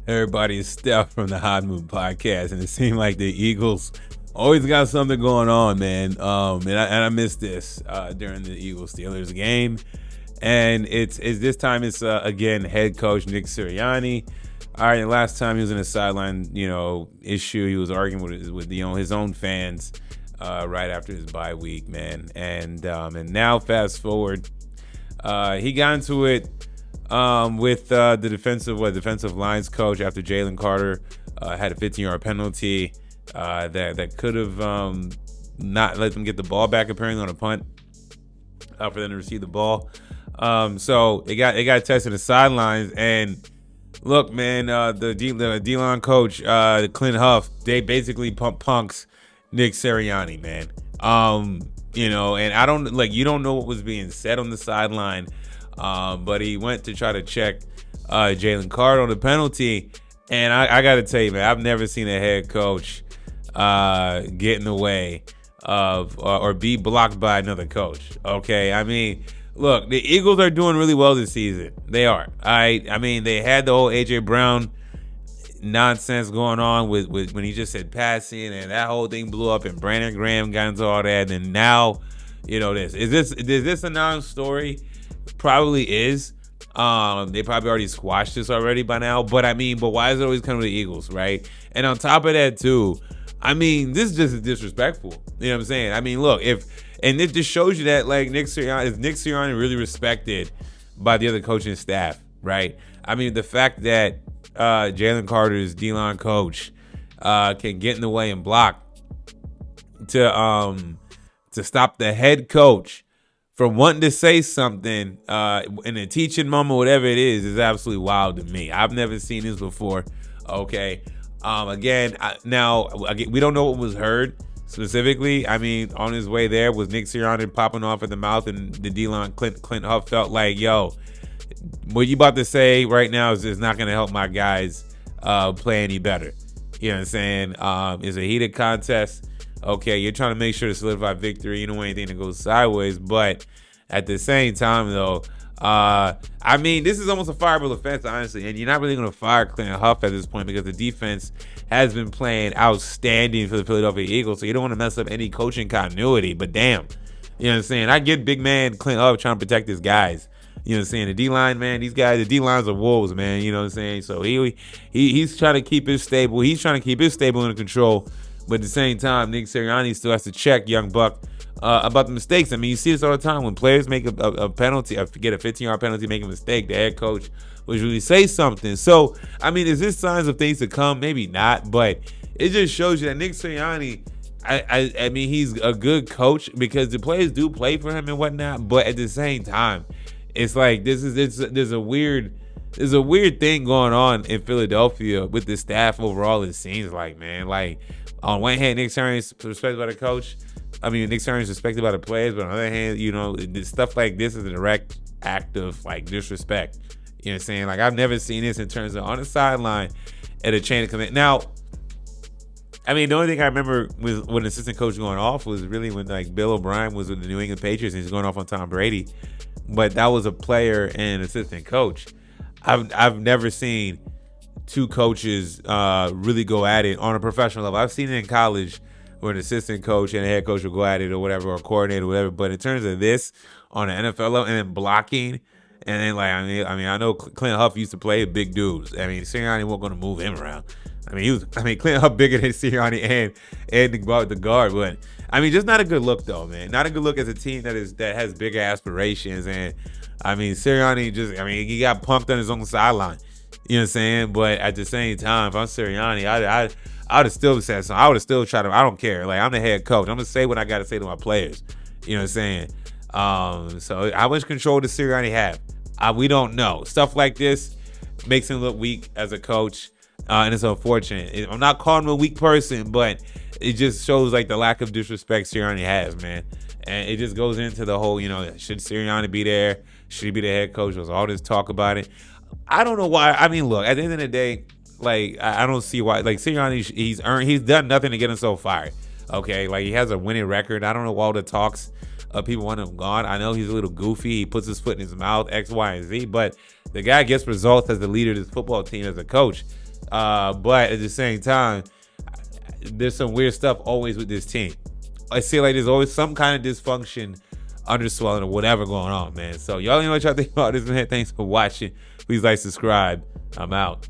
Everybody, is Steph from the Hot Moon Podcast, and it seemed like the Eagles always got something going on, man. And I missed this during the Eagles Steelers game, and it's this time it's again head coach Nick Sirianni. All right, last time he was in a sideline, issue. He was arguing with his own fans right after his bye week, man. And now fast forward, he got into it with the defensive lines coach after Jalen Carter had a 15-yard penalty that could have not let them get the ball back apparently on a punt for them to receive the ball. So it got tested the sidelines, and look, man, the D-line coach, Clint Huff, they basically punks Nick Sirianni, man. And I don't you don't know what was being said on the sideline. But he went to try to check Jalen Carter on the penalty. And I got to tell you, man, I've never seen a head coach get in the way of or be blocked by another coach. Okay, I mean, look, the Eagles are doing really well this season. They are. I mean, they had the whole A.J. Brown nonsense going on with when he just said passing, and that whole thing blew up, and Brandon Graham got into all that. And now, this. Is this a non-story? Probably is. They probably already squashed this already by now. But why is it always coming to the Eagles, right? And on top of that, too, this is just disrespectful. You know what I'm saying? Look, it just shows you that Nick Sirianni really respected by the other coaching staff, right? The fact that Jalen Carter's D-line coach can get in the way and block to stop the head coach from wanting to say something in a teaching moment, whatever it is absolutely wild to me. I've never seen this before. Okay. We don't know what was heard specifically. On his way there was Nick Sirianni popping off at the mouth, and the D-line Clint Huff felt like, yo, what you about to say right now is not going to help my guys play any better. You know what I'm saying? It's a heated contest. Okay, you're trying to make sure to solidify victory. You don't want anything to go sideways. But at the same time, though, this is almost a fireable offense, honestly. And you're not really going to fire Clint Huff at this point because the defense has been playing outstanding for the Philadelphia Eagles. So you don't want to mess up any coaching continuity. But damn, you know what I'm saying? I get big man Clint Huff trying to protect his guys. You know what I'm saying? The D-line, man, these guys, the D-lines are wolves, man. You know what I'm saying? So he's trying to keep it stable. He's trying to keep it stable under control. But at the same time, Nick Sirianni still has to check young Buck about the mistakes. You see this all the time. When players make a penalty, get a 15-yard penalty, make a mistake, the head coach will usually say something. So, is this signs of things to come? Maybe not, but it just shows you that Nick Sirianni, he's a good coach because the players do play for him and whatnot. But at the same time, it's like there's a weird thing going on in Philadelphia with the staff overall. It seems like, man, on one hand, Nick Sirianni is respected by the coach. Nick Sirianni is respected by the players. But on the other hand, stuff like this is a direct act of disrespect. You know what I'm saying? I've never seen this in terms of on the sideline at a chain of command. Now, the only thing I remember with an assistant coach going off was really when Bill O'Brien was with the New England Patriots and he's going off on Tom Brady. But that was a player and assistant coach. I've never seen two coaches really go at it on a professional level. I've seen it in college where an assistant coach and a head coach will go at it or whatever, or a coordinator or whatever. But in terms of this on an NFL level and then blocking, and then I know Clint Huff used to play big dudes. Sirianni wasn't going to move him around. Clint Huff bigger than Sirianni and the guard, but just not a good look though, man. Not a good look as a team that has bigger aspirations. And Sirianni he got pumped on his own sideline. You know what I'm saying? But at the same time, if I'm Sirianni, I would have still said something. I would have still tried to. I don't care. I'm the head coach. I'm gonna say what I got to say to my players. You know what I'm saying? So how much control does Sirianni have? We don't know. Stuff like this makes him look weak as a coach. And it's unfortunate. I'm not calling him a weak person, but it just shows the lack of disrespect Sirianni has, man. And it just goes into the whole, should Sirianni be there? Should he be the head coach? There's all this talk about it. I don't know why. Look, at the end of the day, I don't see why. Sirianni, he's done nothing to get him so fired. Okay, he has a winning record. I don't know all the talks people want him gone. I know he's a little goofy. He puts his foot in his mouth, X, Y, and Z. But the guy gets results as the leader of this football team as a coach. But at the same time, there's some weird stuff always with this team. I see like there's always some kind of dysfunction, underswelling, or whatever going on, man. So y'all know what y'all think about this, man. Thanks for watching. Please like, subscribe. I'm out.